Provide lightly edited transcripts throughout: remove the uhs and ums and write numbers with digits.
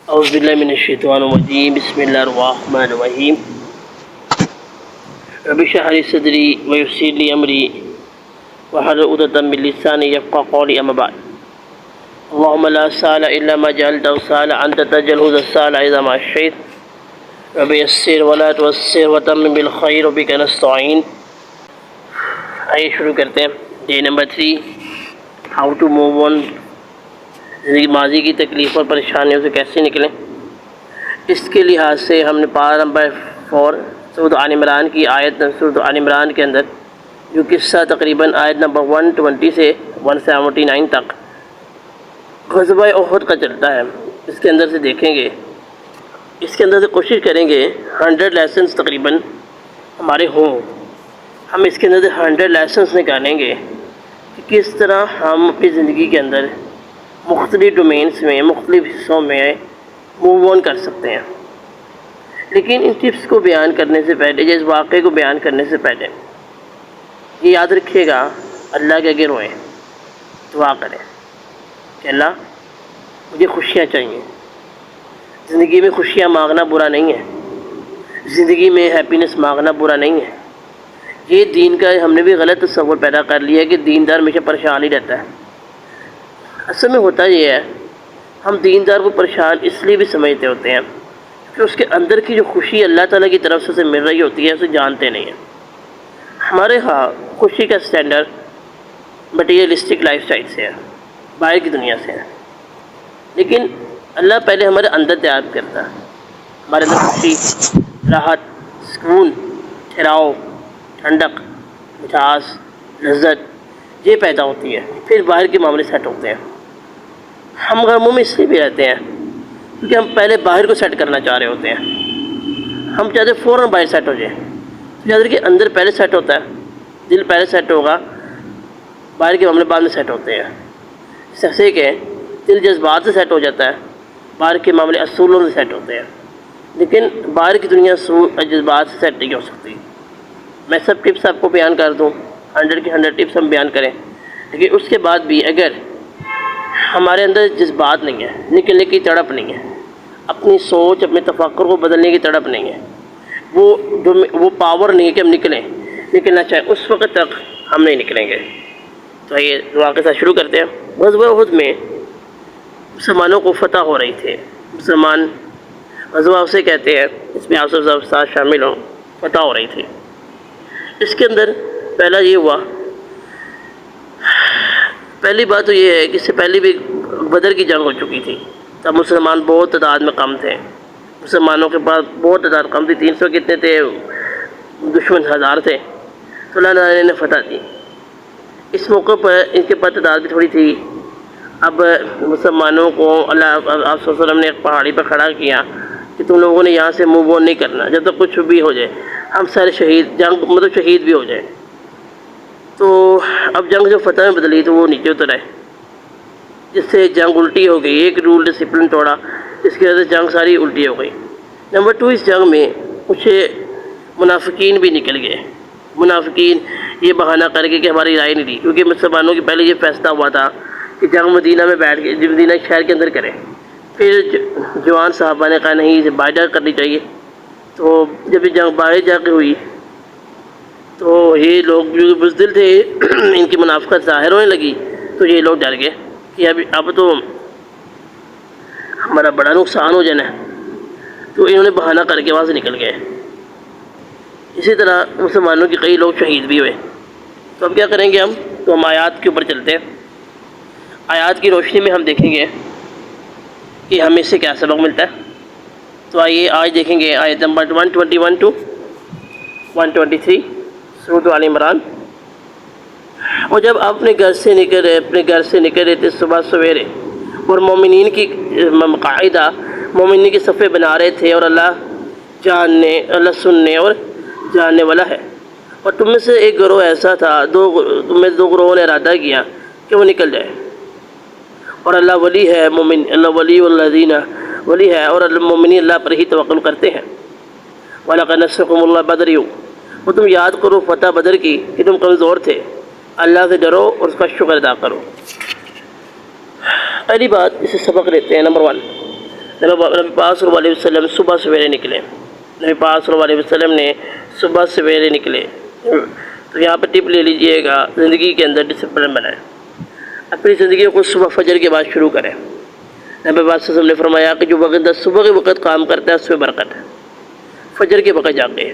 اعوذ باللہ من الشیطان الرجیم بسم اللہ الرحمن الرحیم رب اشرح لی صدری ویسر لی امری واحلل عقدۃ من لسانی یفقهوا قولی اما بعد اللهم لا سهل الا ما جعلته سهلا انت تجعل السهل اذا ما شئت رب یسر ولا تعسر وتمم بالخیر وبک نستعین۔ آئیے شروع کرتے ہیں۔ Day number 3، how to move on, زندگی ماضی کی تکلیف اور پریشانیوں سے کیسے نکلیں۔ اس کے لحاظ سے ہم نے پارہ نمبر 4 سورۃ آل عمران کی سورۃ آل عمران کے اندر جو قصہ تقریباً آیت نمبر 120 سے 179 تک غزوہ احد کا چلتا ہے، اس کے اندر سے دیکھیں گے، اس کے اندر سے کوشش کریں گے 100 لیسنز تقریباً ہمارے ہوں۔ ہم اس کے اندر سے 100 لیسنز نکالیں گے کہ کس طرح ہم اپنی زندگی کے اندر مختلف ڈومینس میں، مختلف حصوں میں موو آن کر سکتے ہیں۔ لیکن ان ٹپس کو بیان کرنے سے پہلے یا اس واقعے کو بیان کرنے سے پہلے یہ یاد رکھیے گا، اللہ کے آگے روئیں، دعا کریں کہ اللہ مجھے خوشیاں چاہیے۔ زندگی میں خوشیاں مانگنا برا نہیں ہے، زندگی میں ہیپینس مانگنا برا نہیں ہے۔ یہ دین کا ہم نے بھی غلط تصور پیدا کر لیا کہ دیندار ہمیشہ پریشان ہی رہتا ہے۔ اصل میں ہوتا یہ ہے، ہم دیندار کو پریشان اس لیے بھی سمجھتے ہوتے ہیں کہ اس کے اندر کی جو خوشی اللہ تعالیٰ کی طرف سے اسے مل رہی ہوتی ہے اسے جانتے نہیں ہیں۔ ہمارے ہاں خوشی کا سٹینڈرڈ مٹیریلسٹک لائف سٹائل سے ہے، باہر کی دنیا سے ہے، لیکن اللہ پہلے ہمارے اندر تیار کرتا ہے۔ ہمارے اندر خوشی، راحت، سکون، ٹھہراؤ، ٹھنڈک، مٹھاس، لذت یہ پیدا ہوتی ہے، پھر باہر کے معاملے سیٹ ہوتے ہیں۔ ہم غموں میں اس لیے بھی رہتے ہیں کیونکہ ہم پہلے باہر کو سیٹ کرنا چاہ رہے ہوتے ہیں۔ ہم چاہتے ہیں فوراً باہر سیٹ ہو جائے، چاہتے کہ اندر پہلے سیٹ ہوتا ہے، دل پہلے سیٹ ہوگا، باہر کے معاملے بعد میں سیٹ ہوتے ہیں۔ جیسے کہ دل جذبات سے سیٹ ہو جاتا ہے، باہر کے معاملے اصولوں سے سیٹ ہوتے ہیں، لیکن باہر کی دنیا جذبات سے سیٹ نہیں ہو سکتی۔ میں سب ٹپس آپ کو بیان کر دوں، 100 کی 100 ٹپس ہم بیان کریں، لیکن اس کے بعد بھی اگر ہمارے اندر جذبات نہیں ہے، نکلنے کی تڑپ نہیں ہے، اپنی سوچ، اپنے تفکر کو بدلنے کی تڑپ نہیں ہے، وہ پاور نہیں ہے کہ ہم نکلنا چاہیں، اس وقت تک ہم نہیں نکلیں گے۔ تو یہ دعا کے ساتھ شروع کرتے ہیں۔ غزوہ احد میں مسلمانوں کو فتح ہو رہی تھی۔ مسلمان غزوہ اسے کہتے ہیں، اس میں آپ سب ساتھ شامل ہوں، فتح ہو رہی تھی۔ اس کے اندر پہلا یہ ہوا، پہلی بات تو یہ ہے کہ اس سے پہلے بھی بدر کی جنگ ہو چکی تھی، تب مسلمان بہت تعداد میں کم تھے، مسلمانوں کے پاس بہت تعداد کم تھی، 300 کتنے تھے، دشمن 1000 تھے، تو اللہ تعالیٰ نے فتح دی۔ اس موقع پر ان کے پاس تعداد بھی تھوڑی تھی۔ اب مسلمانوں کو اللہ آپ صلی اللہ علیہ وسلم نے ایک پہاڑی پر کھڑا کیا کہ تم لوگوں نے یہاں سے موو آن نہیں کرنا جب تک کچھ بھی ہو جائے، ہم سارے شہید بھی ہو جائیں۔ تو اب جنگ جو فتح میں بدلی تو وہ نیچے اتر آئے، جس سے جنگ الٹی ہو گئی، ایک رول ڈسپلن توڑا، اس کی وجہ سے جنگ ساری الٹی ہو گئی۔ نمبر 2، اس جنگ میں کچھ منافقین بھی نکل گئے۔ منافقین یہ بہانہ کر کے کہ ہماری رائے نہیں دی، کیونکہ مسلمانوں کے پہلے یہ فیصلہ ہوا تھا کہ جنگ مدینہ میں بیٹھ کے مدینہ شہر کے اندر کریں۔ پھر جوان صحابہ نے کہا نہیں، اسے باہر جا کرنی چاہیے۔ تو جب یہ جنگ باہر جا کے ہوئی تو یہ لوگ جو بزدل تھے ان کی منافقت ظاہر ہونے لگی، تو یہ لوگ ڈر گئے کہ اب تو ہمارا بڑا نقصان ہو جانا ہے، تو انہوں نے بہانہ کر کے وہاں سے نکل گئے۔ اسی طرح مسلمانوں کے کئی لوگ شہید بھی ہوئے۔ تو اب کیا کریں گے تو ہم آیات کے اوپر چلتے ہیں۔ آیات کی روشنی میں ہم دیکھیں گے کہ ہمیں اس سے کیا سبق ملتا ہے۔ تو آئیے آج دیکھیں گے آیت نمبر 121 to 123 سورۃ آل عمران۔ اور جب آپ اپنے گھر سے نکل رہے تھے صبح سویرے، اور مومنین کی قاعدہ مومنین کے صفے بنا رہے تھے، اور اللہ سننے اور جاننے والا ہے، اور تم میں سے ایک گروہ ایسا تھا، تم میں 2 گروہوں نے ارادہ کیا کہ وہ نکل جائے، اور اللہ ولی ہے، مومن اللہ ولی والذین ولی ہے، اور مومنین اللہ پر ہی توکل کرتے ہیں۔ وَلَقَدْ نَصَرَكُمُ اللَّهُ بِبَدْرٍ، اور تم یاد کرو فتح بدر کی کہ تم کمزور تھے، اللہ سے ڈرو اور اس کا شکر ادا کرو۔ پہلی بات اس سے سبق لیتے ہیں، نمبر 1، نبی پاک صلی اللہ علیہ وسلم صبح سویرے نکلے، نبی پاک صلی اللہ علیہ وسلم نے صبح سویرے نکلے۔ تو یہاں پہ ٹپ لے لیجئے گا، زندگی کے اندر ڈسپلن بنائیں، اپنی زندگی کو صبح فجر کے بعد شروع کریں۔ نبی پاک صلی اللہ علیہ وسلم نے فرمایا کہ جو وقت صبح کے وقت کام کرتا ہے اس میں برکت ہے۔ فجر کے وقت جاگے،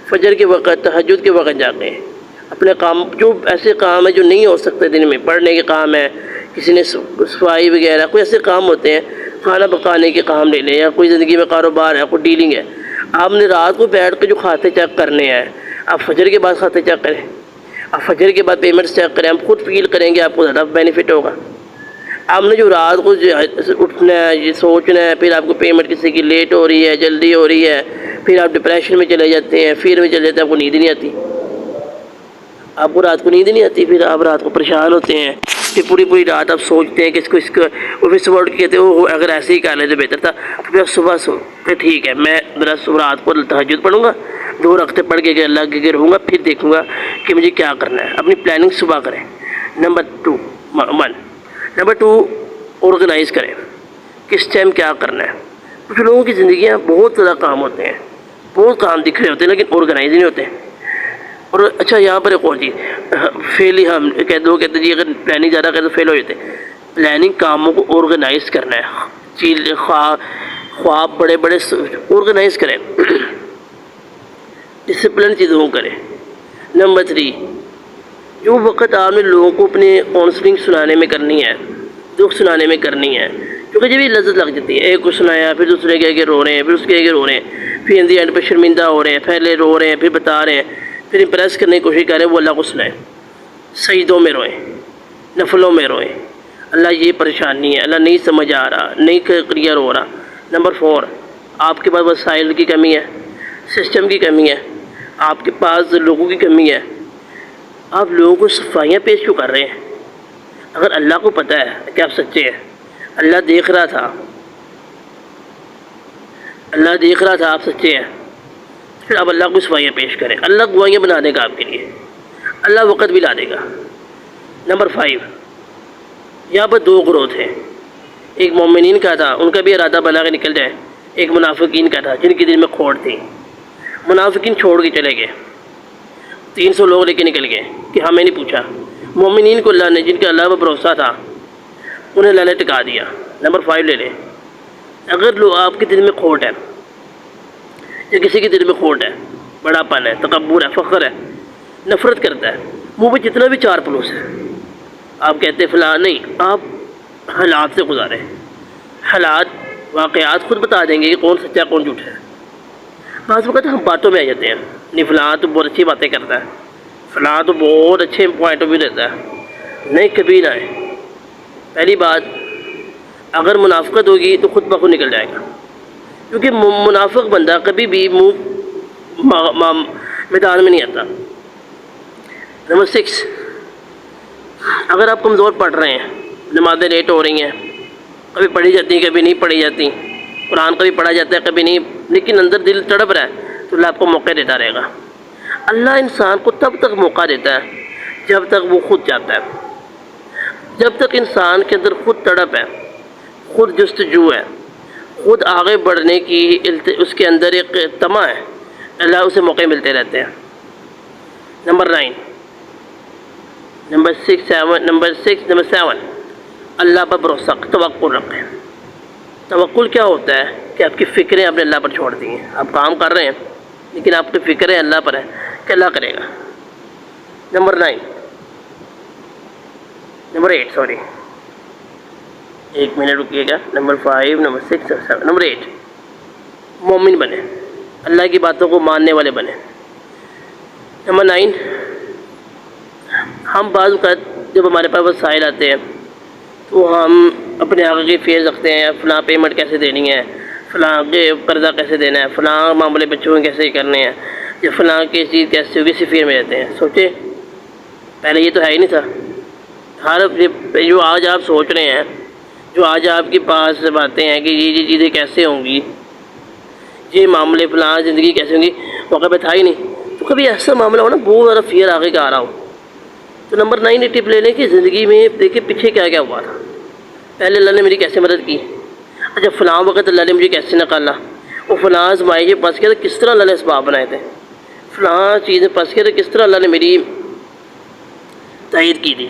فجر کے وقت، تہجد کے وقت جاگے، اپنے کام، جو ایسے کام ہیں جو نہیں ہو سکتے دن میں، پڑھنے کے کام ہے، کسی نے صفائی وغیرہ، کوئی ایسے کام ہوتے ہیں، کھانا پکانے کے کام لے لیں، یا کوئی زندگی میں کاروبار ہے، کوئی ڈیلنگ ہے، آپ نے رات کو بیٹھ کے جو کھاتے چیک کرنے ہیں، آپ فجر کے بعد کھاتے چیک کریں، آپ فجر کے بعد پیمنٹس چیک کریں، ہم خود فیل کریں گے، آپ کو زیادہ بینیفٹ ہوگا۔ آپ نے جو رات کو اٹھنا ہے، یہ سوچنا ہے، پھر آپ کو پیمنٹ کسی کی لیٹ ہو رہی ہے، جلدی ہو رہی ہے، پھر آپ ڈپریشن میں چلے جاتے ہیں، فیئر میں چلے جاتے ہیں، آپ کو نیند نہیں آتی، آپ کو رات کو نیند نہیں آتی، پھر آپ رات کو پریشان ہوتے ہیں، پھر پوری رات آپ سوچتے ہیں کہ اس کو اور پھر صبح اٹھ کے کہتے ہیں اگر ایسے ہی کر لیں تو بہتر تھا، تو پھر صبح پھر ٹھیک ہے، میں ذرا رات کو تہجد پڑھوں گا، 2 رکعتیں پڑھ کے اللہ کے رہوں گا، پھر دیکھوں گا کہ مجھے کیا کرنا ہے۔ اپنی پلاننگ صبح کریں۔ نمبر 2 آرگنائز کریں، کس ٹائم کیا کرنا ہے۔ کچھ لوگوں کی زندگیاں بہت زیادہ کام ہوتے ہیں، بہت کام دکھ رہے ہوتے ہیں، لیکن آرگنائز نہیں ہوتے۔ اور اچھا یہاں پر ایک اور چیز، فیل ہی ہم کہتے ہیں جی اگر پلاننگ زیادہ کریں تو فیل ہو جاتے ہیں۔ پلاننگ کاموں کو آرگنائز کرنا ہے، چیز خواب بڑے بڑے آرگنائز کریں، ڈسپلن چیزوں کو کریں۔ نمبر 3، جو وقت آپ نے لوگوں کو اپنے کاؤنسلنگ سنانے میں کرنی ہے، دکھ سنانے میں کرنی ہے، کیونکہ جب یہ لذت لگ جاتی ہے، ایک کو سنایا، پھر دوسرے کے آگے رو رہے ہیں، پھر اس کے آگے رو رہے ہیں، پھر اندی اینڈ پہ شرمندہ ہو رہے ہیں، پہلے رو رہے ہیں، پھر بتا رہے ہیں، پھر امپریس کرنے کی کوشش کر رہے ہیں، وہ اللہ کو سنائیں، سجدوں میں روئیں، نفلوں میں روئیں، اللہ یہ پریشانی ہے، اللہ نہیں سمجھ آ رہا، نہیں کلیئر ہو رہا۔ نمبر 4، آپ کے پاس وسائل کی کمی ہے، سسٹم کی کمی ہے، آپ کے پاس لوگوں کی کمی ہے، آپ لوگوں کو صفائیاں پیش کیوں کر رہے ہیں؟ اگر اللہ کو پتہ ہے کہ آپ سچے ہیں، اللہ دیکھ رہا تھا، اللہ دیکھ رہا تھا آپ سچے ہیں، پھر آپ اللہ کو صفائیاں پیش کریں، اللہ گواہیاں بنا دے گا آپ کے لیے، اللہ وقت بھی لا دے گا۔ نمبر 5، یہاں پر 2 گروہ تھے، ایک مومنین کا تھا، ان کا بھی ارادہ بنا کے نکل جائے، ایک منافقین کا تھا جن کے دل میں کھوٹ تھی۔ منافقین چھوڑ کے چلے گئے، 300 لوگ لے کے نکل گئے کہ ہمیں نہیں پوچھا۔ مومنین کو اللہ نے، جن کا اللہ پر بھروسہ تھا، انہیں اللہ نے ٹکا دیا۔ نمبر 5 لے لیں، اگر لوگ آپ کے دل میں کھوٹ ہے، یا کسی کے دل میں کھوٹ ہے، بڑا پن ہے، تکبر ہے، فخر ہے، نفرت کرتا ہے، منہ پہ جتنا بھی 4 پلوس ہے، آپ کہتے ہیں فلاں، نہیں، آپ حالات سے گزاریں، حالات واقعات خود بتا دیں گے کہ کون سچا کون جھوٹا ہے۔ بعض وقت ہم باتوں میں آ جاتے ہیں، نہیں فلاں تو بہت اچھی باتیں کرتا ہے، فلاں تو بہت اچھے پوائنٹ آف ویو دیتا ہے، نہیں کبھی نہ ہے۔ پہلی بات، اگر منافقت ہوگی تو خود بخود نکل جائے گا، کیونکہ منافق بندہ کبھی بھی میدان میں نہیں آتا۔ نمبر 6، اگر آپ کمزور پڑھ رہے ہیں، نمازیں لیٹ ہو رہی ہیں، کبھی پڑھی جاتی ہیں کبھی نہیں پڑھی جاتی، قرآن کبھی پڑھا جاتا ہے کبھی نہیں، لیکن اندر دل تڑپ رہا ہے، تو اللہ آپ کو موقع دیتا رہے گا۔ اللہ انسان کو تب تک موقع دیتا ہے جب تک وہ خود چاہتا ہے، جب تک انسان کے اندر خود تڑپ ہے، خود جستجو ہے، خود آگے بڑھنے کی اس کے اندر ایک طمع ہے، اللہ اسے موقع ملتے رہتے ہیں۔ نمبر 7، اللہ پر بھروسہ، توکل رکھیں۔ توکل کیا ہوتا ہے کہ آپ کی فکریں آپ نے اللہ پر چھوڑ دی ہیں، آپ کام کر رہے ہیں لیکن آپ کی فکریں اللہ پر ہے کہ اللہ کرے گا۔ نمبر 8، ایک منٹ رکیے گا۔ نمبر 5، نمبر 6 اور 7۔ نمبر 8، مومن بنے، اللہ کی باتوں کو ماننے والے بنے۔ نمبر 9، ہم بعض اوقات جب ہمارے پاس وسائل آتے ہیں تو ہم اپنے آگے کی فیئر رکھتے ہیں، فلاں پیمنٹ کیسے دینی ہے، فلاں کے قرضہ کیسے دینا ہے، فلاں معاملے بچوں کو کیسے کرنے ہیں، یا فلاں کی چیز کیسے ہوگی، اسی فیئر میں رہتے ہیں۔ سوچے پہلے یہ تو ہے ہی نہیں تھا۔ جو آج آپ سوچ رہے ہیں، جو آج آپ کے پاس باتیں ہیں کہ یہ چیزیں کیسے ہوں گی، یہ معاملے فلاں زندگی کیسے ہوں گی، موقع پہ تھا ہی نہیں۔ تو کبھی ایسا معاملہ ہو نا بہت زیادہ فیئر آگے کا آ رہا ہو، تو نمبر 9 ٹپ لے لیں کہ زندگی میں دیکھیں پیچھے کیا کیا ہوا تھا، پہلے اللہ نے میری کیسے مدد کی، اچھا فلاں وقت اللہ نے مجھے کیسے نکالا، وہ فلاں آزمائش پھنس کے تو کس طرح اللہ نے اسباب بنائے تھے، فلاں چیزیں پھنس کے تو کس طرح اللہ نے میری تائید کی تھی،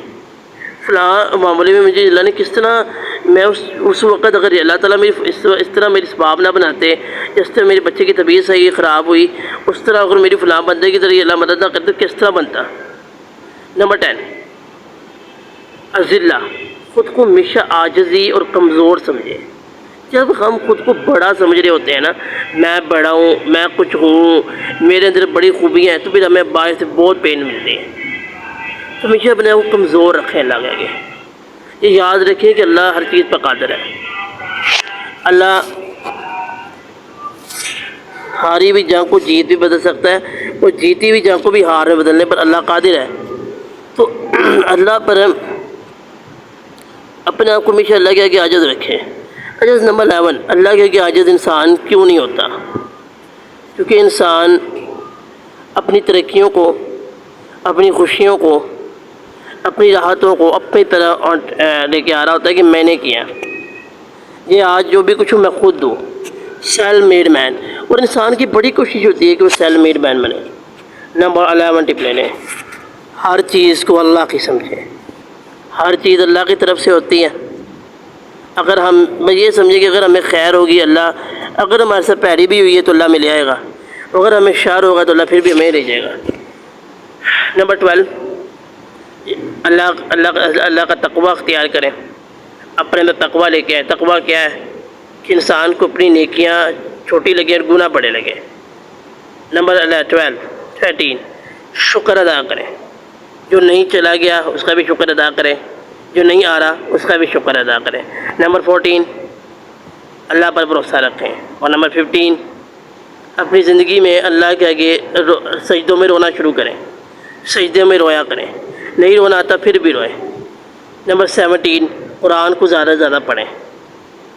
فلاں معاملے میں مجھے اللہ نے کس طرح، میں اس وقت اگر اللہ تعالیٰ میری اس طرح میری اسباب نہ بناتے، جس طرح میرے بچے کی طبیعت صحیح خراب ہوئی، اس طرح اگر میری فلاں بندے کی طرح اللہ مدد نہ کرتے کس طرح بنتا۔ نمبر 10 الذلہ، خود کو ہمیشہ عاجزی اور کمزور سمجھے۔ جب ہم خود کو بڑا سمجھ رہے ہوتے ہیں نا، میں بڑا ہوں، میں کچھ ہوں، میرے اندر بڑی خوبیاں ہیں، تو پھر ہمیں باہر سے بہت پین ملتی ہے۔ تو ہمیشہ اپنے آپ کو کمزور رکھیں اللہ کے آگے، یہ یاد رکھیں کہ اللہ ہر چیز پر قادر ہے۔ اللہ ہاری ہوئی جنگ کو جیت بھی بدل سکتا ہے، اور جیتی ہوئی جنگ کو بھی ہار میں بدلنے پر اللہ قادر ہے۔ تو اللہ پر اپنے آپ کو ہمیشہ اللہ کے آگے عاجز رکھیں۔ عجز نمبر 11، اللہ کے آگے عاجز انسان کیوں نہیں ہوتا؟ کیونکہ انسان اپنی ترقیوں کو، اپنی خوشیوں کو، اپنی راحتوں کو اپنی طرح لے کے آ رہا ہوتا ہے کہ میں نے کیا، یہ آج جو بھی کچھ ہوں میں خود دوں، سیلف میڈ مین۔ اور انسان کی بڑی کوشش ہوتی ہے کہ وہ سیلف میڈ مین بنے۔ نمبر 11 ٹپ لے لیں، ہر چیز کو اللہ کی سمجھیں، ہر چیز اللہ کی طرف سے ہوتی ہے۔ اگر ہم یہ سمجھیں کہ اگر ہمیں خیر ہوگی اللہ، اگر ہمارے ساتھ پیڑی بھی ہوئی ہے تو اللہ میں لے آئے گا، اگر ہمیں شر ہوگا تو اللہ پھر بھی ہمیں لے جائے گا۔ نمبر 12 اللہ کا تقوی اختیار کریں، اپنے اندر تقوی لے کے آئیں۔ تقوی کیا ہے؟ کہ انسان کو اپنی نیکیاں چھوٹی لگیں اور گناہ بڑے لگیں۔ نمبر 13 شکر ادا کریں، جو نہیں چلا گیا اس کا بھی شکر ادا کریں، جو نہیں آ رہا اس کا بھی شکر ادا کریں۔ نمبر 14 اللہ پر بھروسہ رکھیں۔ اور نمبر 15 اپنی زندگی میں اللہ کے آگے سجدوں میں رونا شروع کریں، سجدے میں رویا کریں، نہیں رونا آتا پھر بھی روئیں۔ نمبر 17 قرآن کو زیادہ سے زیادہ پڑھیں۔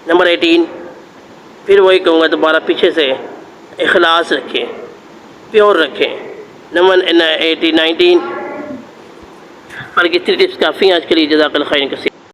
نمبر 18 پھر وہی کہوں گا دوبارہ پیچھے سے، اخلاص رکھیں، پیور رکھیں۔ نمبر 19 پر کتنی ٹپس کافی ہیں آج کے لیے۔ جزاک اللہ خیر کثیر۔